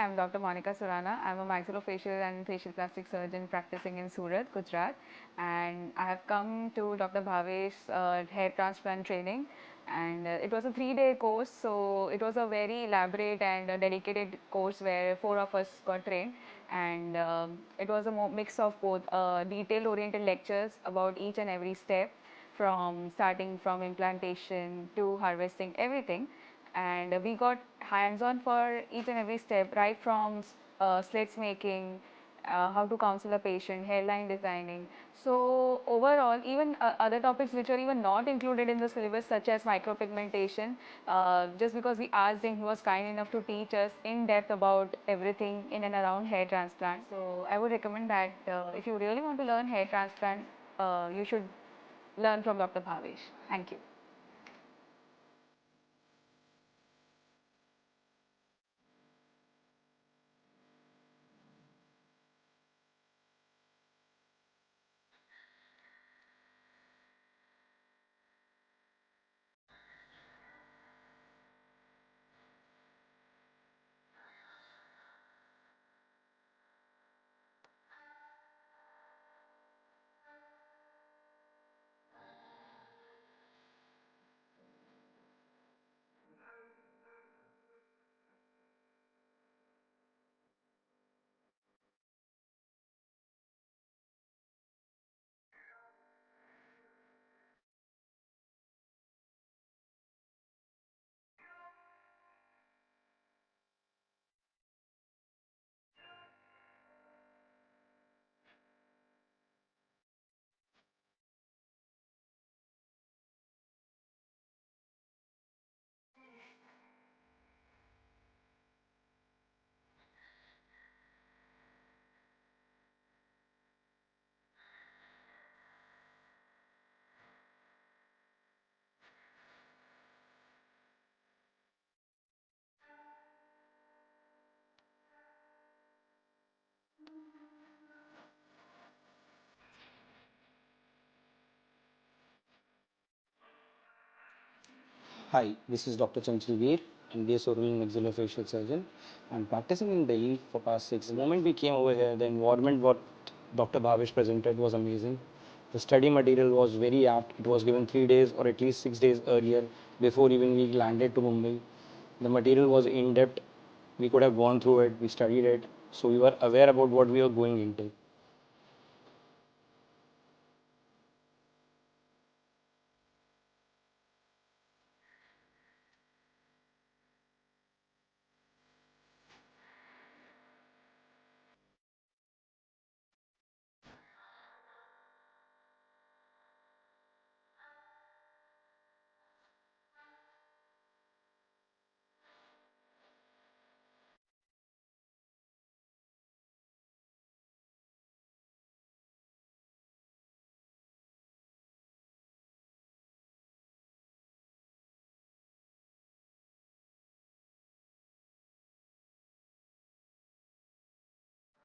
I'm Dr. Monica Surana. I'm a maxillofacial and facial plastic surgeon practicing in Surat, Gujarat. And I have come to Dr. Bhavesh's hair transplant training. And it was a 3-day course, so it was a very elaborate and dedicated course where 4 of us got trained. And it was a mix of both detailed oriented lectures about each and every step, from starting from implantation to harvesting, everything. And we got hands-on for each and every step, right from slits making, how to counsel a patient, hairline designing. So overall, even other topics which are even not included in the syllabus, such as micropigmentation, just because we asked him, he was kind enough to teach us in depth about everything in and around hair transplant. So I would recommend that if you really want to learn hair transplant, you should learn from Dr. Bhavesh. Thank you. Hi, this is Dr. Chanchal Veer, MBS Oral and Maxillofacial Surgeon. I'm practicing in Delhi for past 6. The moment we came over here, the environment what Dr. Bhavesh presented was amazing. The study material was very apt. It was given 3 days or at least 6 days earlier before even we landed to Mumbai. The material was in depth. We could have gone through it. We studied it. So we were aware about what we were going into.